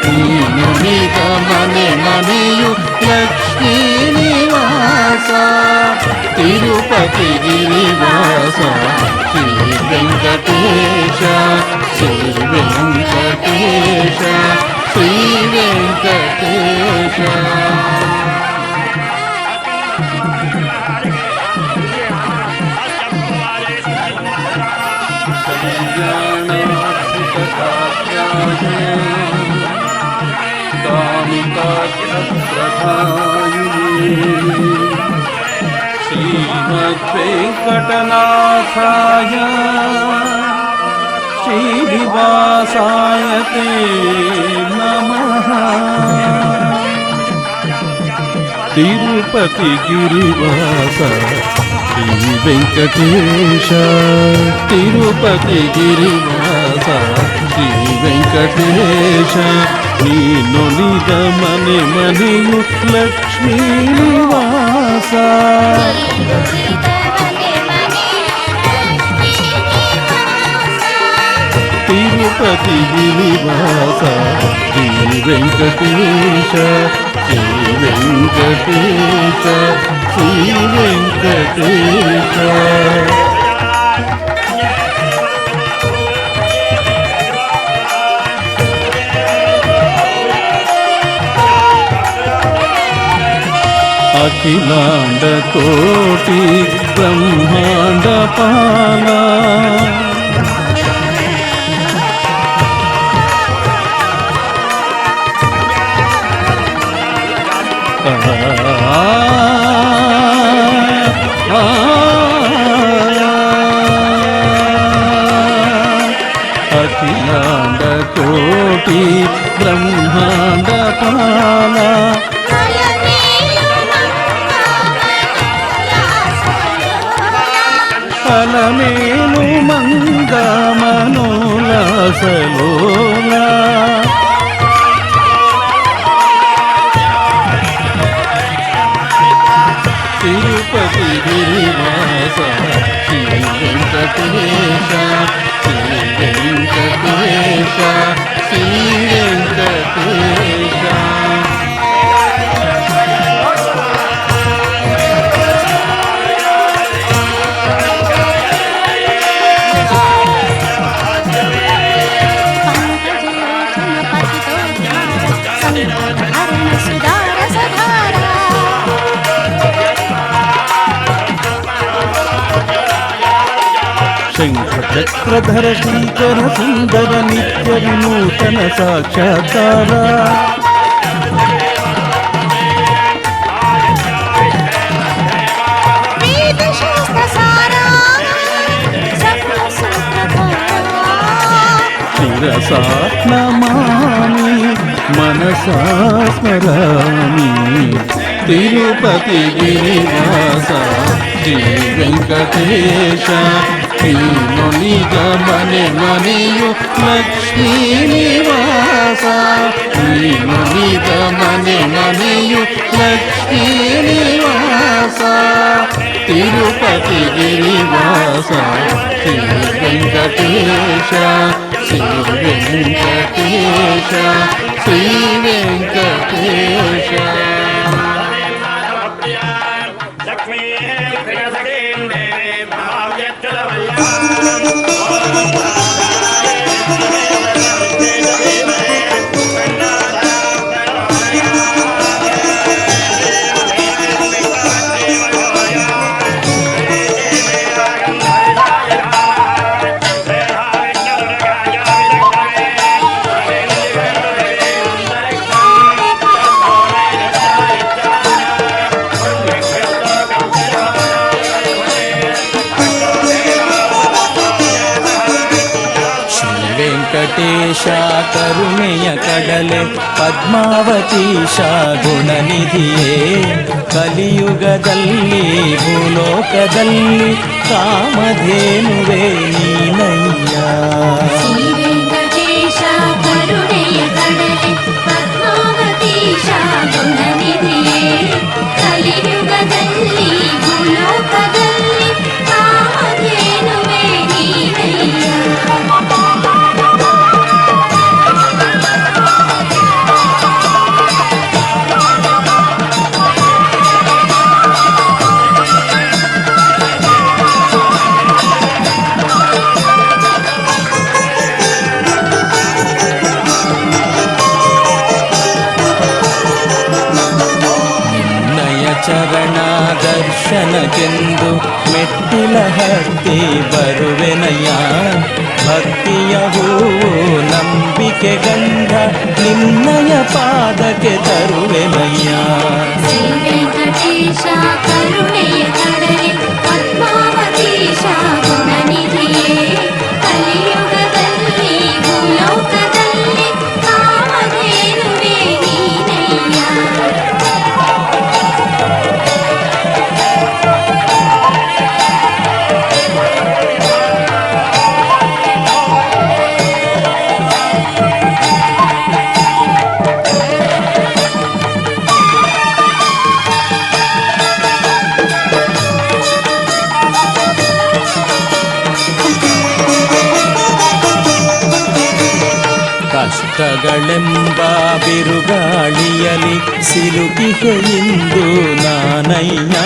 నీను నిగమని మనియు లక్ష్మీ నివాస తిరుపతి గిరివాస శ్రీ వెంకటేశ శ్రీ వెంకటేశ శ్రీ వెంకటేశ శ్రీమద్వేంకటనాథాయ శ్రీనివాసాయ తే నమః తిరుపతి గిరివాస శ్రీ వెంకటేశ తిరుపతి గిరివాస శ్రీ వెంకటేశ నీను నిగమని మనియు లక్ష్మీ నివాస తిరుపతి గిరివాస శ్రీ వెంకటేశ శ్రీ వెంకటేశ శ్రీ వెంకటేశ అఖిలాండ కోటి బ్రహ్మాండ పాలా అఖిలాండ కోటి బ్రహ్మాండ పాలా అలమేలు మంగమనోలాసలోలా తిరుపతి గిరివాస శ్రీ వెంకటేశ శ్రీ వెంకటేశ శ్రీ వెంకటేశ శంఖచక్రధర శ్రీకర సుందర నిత్య వినూతన సాక్షాత్కార శిరసా నమామి మనసా స్మరామి తిరుపతి గిరివాస శ్రీ వెంకటేశ ನೀನು ನಿಜ ಮನೆ ಮನೆಯು ಲಕ್ಷ್ಮೀ ನಿವಾಸ ನೀನು ನಿಜ ಮನೆ ಮನೆಯು ಲಕ್ಷ್ಮೀ ನಿವಾಸ ತಿರುಪತಿ ಗಿರಿವಾಸ ಶ್ರೀ ವೆಂಕಟೇಶ ಶ್ರೀ ವೆಂಕಟೇಶ ಶ್ರೀ ವೆಂಕಟೇಶ ವೆಂಕಟೇಶ ಕರುಣೆಯ ಕಡಲೆ ಪದ್ಮಾವತೀಶ ಗುಣನಿಧಿಯೇ ಕಲಿಯುಗದಲ್ಲಿ ಭೂಲೋಕದಲ್ಲಿ ಕಾಮಧೇನುವೆ ನೀನಯ್ಯ ಶ್ರೀ ವೆಂಕಟೇಶ ಕರುಣೆಯ ಕಡಲೆ ಪದ್ಮಾವತೀಶ ಗುಣನಿಧಿಯೇ ಕಲಿಯುಗದಲ್ಲಿ ಭೂಲೋಕದಲ್ಲಿ ಕಾಮಧೇನುವೆ ನೀನಯ್ಯ ಚರಣ ದರ್ಶನಕ್ಕೆಂದು ಮೆಟ್ಟಿಲ ಹತ್ತಿ ಬರುವೆನಯ್ಯ ಭಕ್ತಿಯ ಹೂವು ನಂಬಿಕೆ ಗಂಧ ನಿನ್ನಯ ಪಾದಕ್ಕೆ ತರುವೆನಯ್ಯ ಶ್ರೀ ವೆಂಕಟೇಶ ಕರುಣೆಯ ಕಡಲೆ ಪದ್ಮಾವತೀಶ ಗುಣನಿಧಿಯೇ ಕಲಿಯುಗದಲ್ಲಿ ಭೂಲೋಕದಲ್ಲಿ ಕಾಮಧೇನುವೆ ನೀನಯ್ಯ ಕಷ್ಟಗಳೆಂಬ ಬಿರುಗಾಳಿಯಲಿ ಸಿಲುಕಿಕೆಯಿಂದು ನಾನಯ್ಯ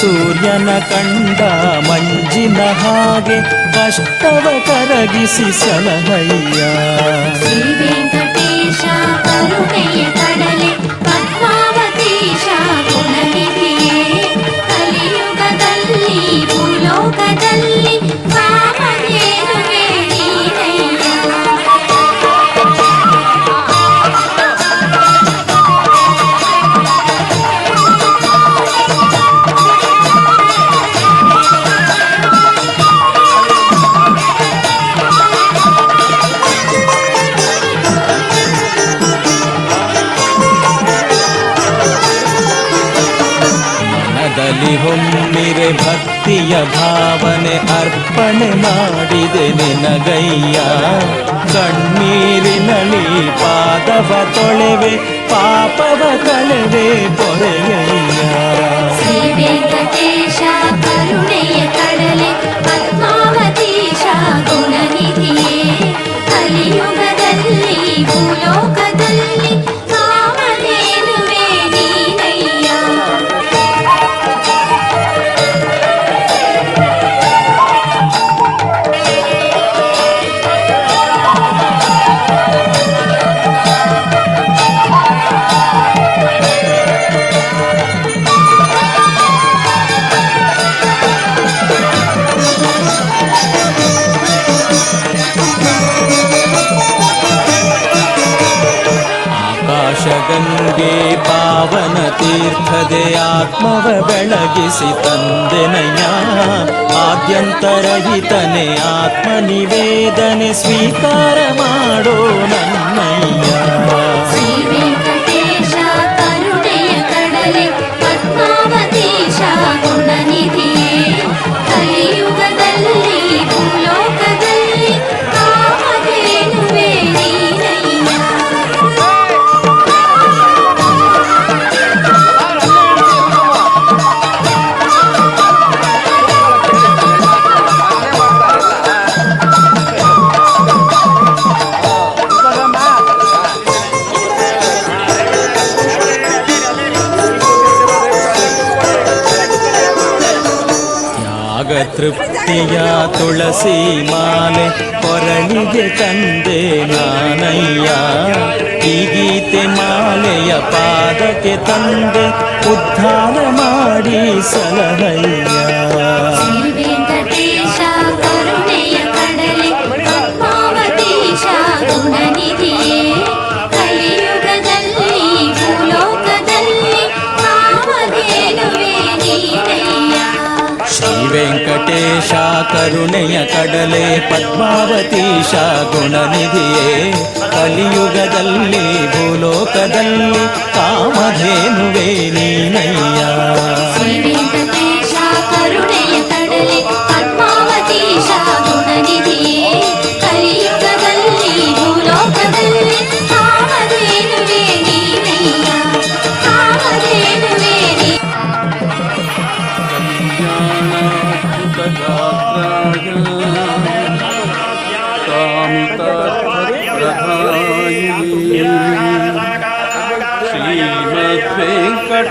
ಸೂರ್ಯನ ಕಂಡ ಮಂಜಿನ ಹಾಗೆ ಕಷ್ಟವ ಕರಗಿಸಿ ಸಲಹಯ್ಯ ಶ್ರೀ ವೆಂಕಟೇಶ ಕರುಣೆಯ ಕಡಲೆ ಪದ್ಮಾವತೀಶ ಗುಣನಿಧಿಯೇ ಕಲಿಯುಗದಲ್ಲಿ ಭೂಲೋಕದಲ್ಲಿ ಕಾಮಧೇನುವೆ ನೀನಯ್ಯ ಮನದಲ್ಲಿ ಹೊಮ್ಮಿರೆ ಭಕ್ತಿಯ ಭಾವನೆ ಅರ್ಪಣೆ ಮಾಡಿದೆ ನಿನಗಯ್ಯ ಕಣ್ಣೀರಿನಲಿ ಪಾದವ ತೊಳೆವೆ ಪಾಪವ ಕಳೆವೆ ಪೊರೆಯಯ್ಯ ಶ್ರೀ ವೆಂಕಟೇಶ ಕರುಣೆಯ ಕಡಲೆ ಪದ್ಮಾವತೀಶ ಗುಣನಿಧಿಯೇ ಕಲಿಯುಗದಲ್ಲಿ ಭೂಲೋಕದಲ್ಲಿ ಕಾಮಧೇನುವೆ ನೀನಯ್ಯ ಆತ್ಮವ ಬೆಳಗಿಸಿ ತಂದೆನಯ್ಯ ಆದ್ಯಂತರಹಿತನೆ ಆತ್ಮ ನಿವೇದನೆ ಸ್ವೀಕಾರ ಮಾಡೋ ನನ್ನಯ್ಯ ಶ್ರೀ ವೆಂಕಟೇಶ ಕರುಣೆಯ ಕಡಲೆ ಪದ್ಮಾವತೀಶ ಗುಣನಿಧಿಯೇ ಕಲಿಯುಗದಲ್ಲಿ ಭೂಲೋಕದಲ್ಲಿ ಕಾಮಧೇನುವೆ ನೀನಯ್ಯ ತೃಪ್ತಿಯ ತುಳಸಿ ಮಾಲೆ ಕೊರಳಿಗೆ ತಂದೆ ನಾನಯ್ಯ ಈ ಗೀತೆ ಮಾಲೆಯ ಪಾದಕ್ಕೆ ತಂದೆ ಉದ್ಧಾರ ಮಾಡಿ ಸಲಹಯ್ಯ ಶ್ರೀ ವೆಂಕಟೇಶ ಕರುಣೆಯ ಕಡಲೆ ಪದ್ಮಾವತೀಶ ಗುಣನಿಧಿಯೇ ಕಲಿಯುಗದಲ್ಲಿ ಭೂಲೋಕದಲ್ಲಿ ಕಾಮಧೇನುವೆ ನೀನಯ್ಯ ಶ್ರೀ ವೆಂಕಟೇಶ ಕರುಣೆಯ ಕಡಲೆ ಪದ್ಮಾವತೀಶ ಗುಣನಿಧಿಯೇ ಕಲಿಯುಗದಲ್ಲಿ ಭೂಲೋಕದಲ್ಲಿ ಕಾಮಧೇನುವೆ ನೀನಯ್ಯ ಶ್ರೀ ವೆಂಕಟೇಶ ಕರುಣೆಯ ಕಡಲೆ ಪದ್ಮಾವತೀಶ ಗುಣನಿಧಿಯೇ ಕಲಿಯುಗದಲ್ಲಿ ಭೂಲೋಕದಲ್ಲಿ ಕಾಮಧೇನುವೆ ನೀನಯ್ಯ ಕಾಮಧೇನುವೆ ನೀ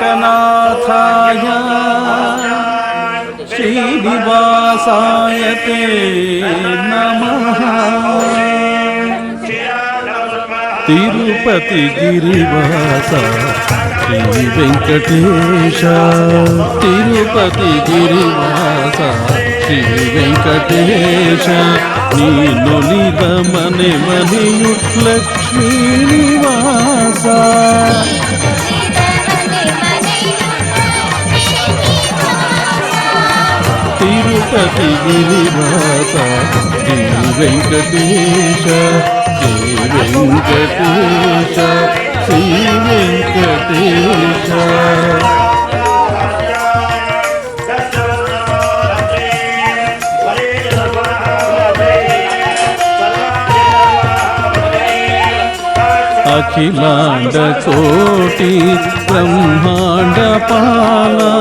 श्रीमद्वेङ्कटनाथाय श्रीनिवासाय ते नमः तिरुपति गिरिवास श्री वेंकटेश तिरुपति गिरिवास श्री वेंकटेश नीनुलिद मने मನೆಯು लक्ष्मी निवास तिरुपति गिरिवास श्री वेंकटेश श्री वेंकटेश श्री वेंकटेश अखिलांड कोटि ब्रह्मांड पाला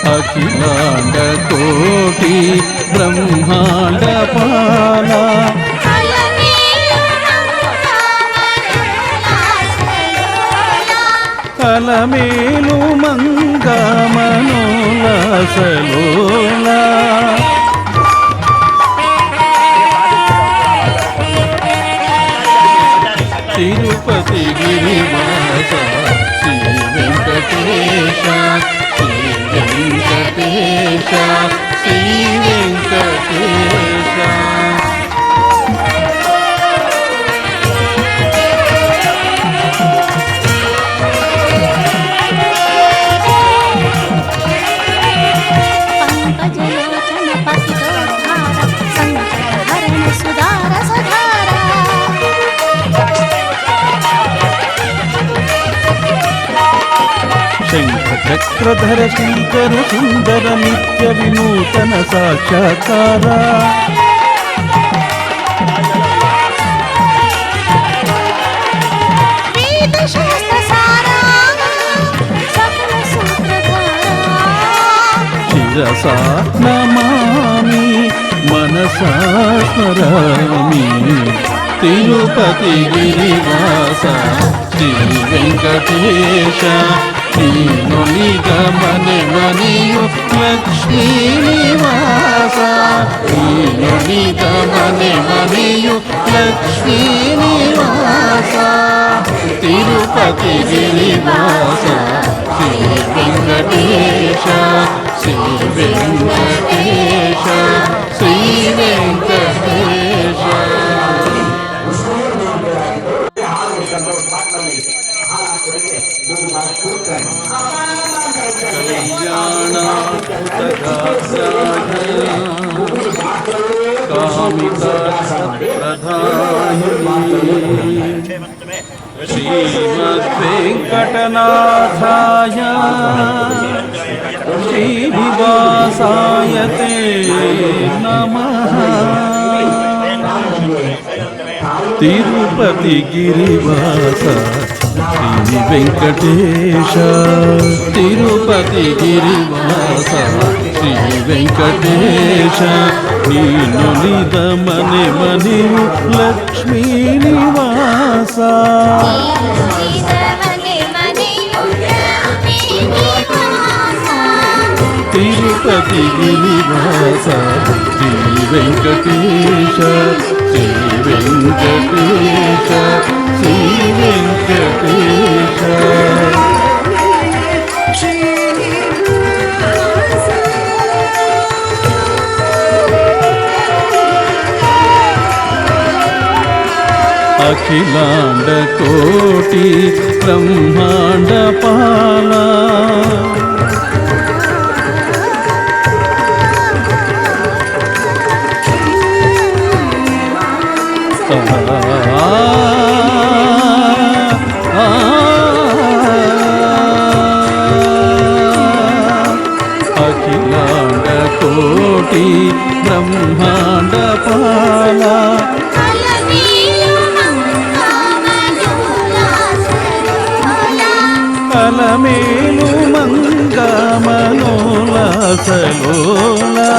अखिलांड कोटि ब्रह्मांड पाला కలమేలు మంగమనోలసలోల తిరుపతి గిరివాస శ్రీ వెంకటేశ శ్రీ వెంకటేశ శ్రీ వెంకటేశ शंखचक्रधर श्रीकर सुंदर नित्य विनूतन साक्षात्कार शिरसा नमामि मनसा स्मरामि तिरुपति गिरिवास श्री वेंकटेश नीनुलिद मने मನೆಯು लक्ष्मी निवास नीनुलिद मने मನೆಯು लक्ष्मी निवास तिरुपति गिरिवास వెంకటేశ శ్రీ వెంకటేశ श्रीमद्वेङ्कटनाथाय श्रीनिवासाय ते नमः। तिरुपति गिरिवास श्री वेंकटेश तिरुपति गिरिवास श्री वेंकटेश नीनुलिद मने मने लक्ष्मी निवास तिरुपति गिरिवास श्री वेंकटेश श्री वेंकटेश श्री वेंकटेश अखिलांड कोटि ब्रह्मांड पाला अखिलांड कोटि ब्रह्मांड पाला अलमेलु मंगा मनोला सलोला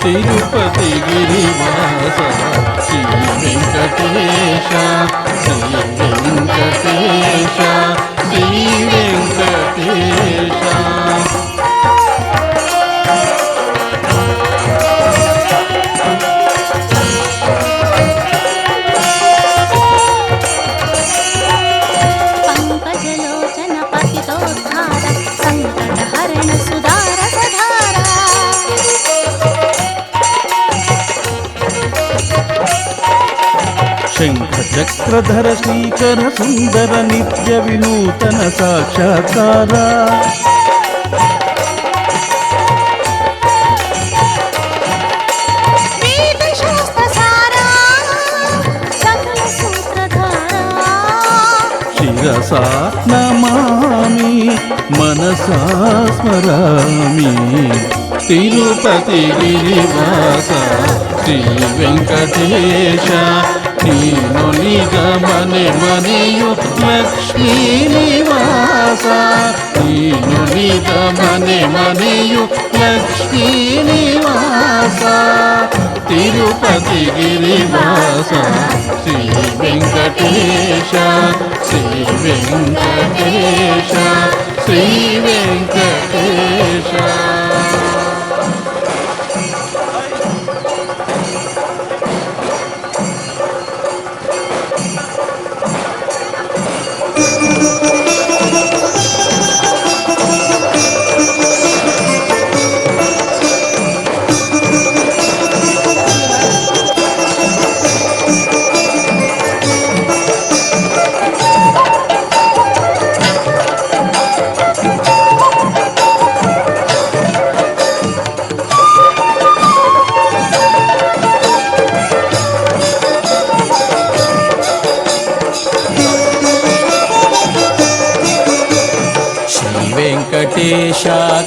तिरुपति गिरिवास श्री वेंकटेश श्री वेंकटेश श्री वेंकटेश शंख चक्रधर श्रीकर सुंदर नित्य विनूतन साक्षात्कार शिरसा नमामि मनसा स्मरामि तिरुपति गिरिवास श्री वेंकटेश नीनुलिद मने मनेयु लक्ष्मी निवास नीनुलिद मने मनेयु लक्ष्मी निवास तिरुपति गिरिवास श्री वेंकटेश श्री वेंकटेश श्री वेंकटेश ವೆಂಕಟೇಶ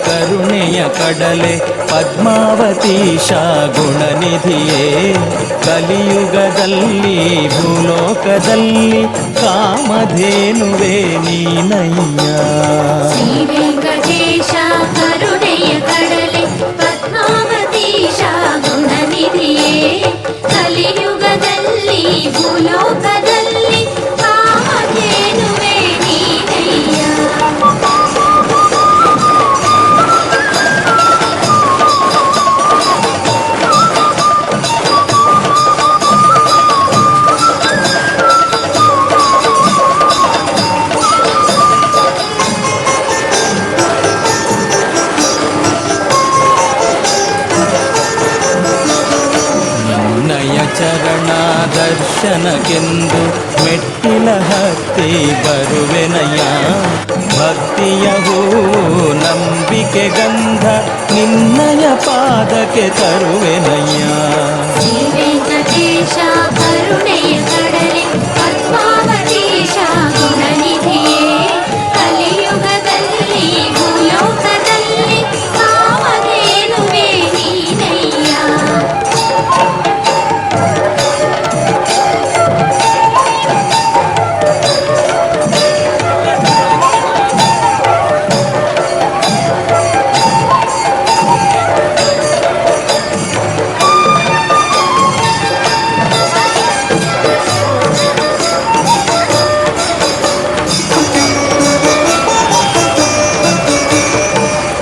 ಕರುಣೆಯ ಕಡಲೆ ಪದ್ಮಾವತೀಶ ಗುಣನಿಧಿಯೇ ಕಲಿಯುಗದಲ್ಲಿ ಭೂಲೋಕದಲ್ಲಿ ಕಾಮಧೇನುವೆ ನೀನಯ್ಯ ಶ್ರೀ ವೆಂಕಟೇಶ ಕರುಣೆಯ ಕಡಲೆ ಪದ್ಮಾವತೀಶ ಗುಣನಿಧಿಯೇ ಕಲಿಯುಗದಲ್ಲಿ ಭೂಲೋಕದಲ್ಲಿ ಕಾಮಧೇನುವೆ ನೀನಯ್ಯ ದರ್ಶನಕ್ಕೆಂದು ಮೆಟ್ಟಿಲ ಹತ್ತಿ ಬರುವೆನಯ್ಯ. ಭಕ್ತಿಯ ಹೂವು ನಂಬಿಕೆ ಗಂಧ ನಿನ್ನಯ ಪಾದಕ್ಕೆ ತರುವೆನಯ್ಯ. ಶ್ರೀ ವೆಂಕಟೇಶ ಕರುಣೆಯ ಕಡಲೆ ಪದ್ಮಾವತೀಶ ಗುಣನಿಧಿಯೇ ಕಲಿಯುಗದಲ್ಲಿ ಭೂಲೋಕದಲ್ಲಿ ಕಾಮಧೇನುವೆ ನೀನಯ್ಯ.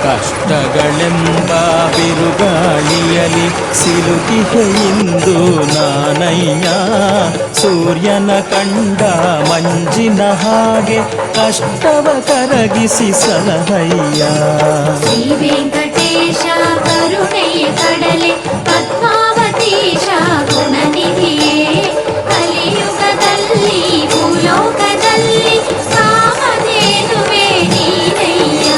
ಕಷ್ಟಗಳೆಂಬ ಬಿರುಗಾಳಿಯಲಿ ಸಿಲುಕಿಹೆ ಇಂದು ನಾನಯ್ಯ. ಸೂರ್ಯನ ಕಂಡ ಮಂಜಿನ ಹಾಗೆ ಕಷ್ಟವ ಕರಗಿಸಿ ಸಲಹಯ್ಯ. ಶ್ರೀ ವೆಂಕಟೇಶ ಕರುಣೆಯ ಕಡಲೆ ಪದ್ಮಾವತೀಶ ಗುಣನಿಧಿಯೇ ಕಲಿಯುಗದಲ್ಲಿ ಭೂಲೋಕದಲ್ಲಿ ಕಾಮಧೇನುವೆ ನೀನಯ್ಯ.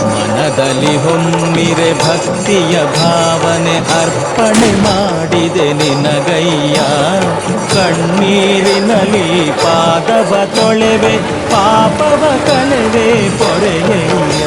ಮನದಲ್ಲಿ ಹೊಮ್ಮಿರೆ ಭಕ್ತಿಯ ಭಾವನೆ ಅರ್ಪಣೆ ಮಾಡಿದೆ ನಿನಗಯ್ಯ. ಕಣ್ಣೀರಿನಲ್ಲಿ ಪಾದವ ತೊಳೆವೆ ಪಾಪವ ಕಳೆವೆ ಪೊರೆಯಯ್ಯ.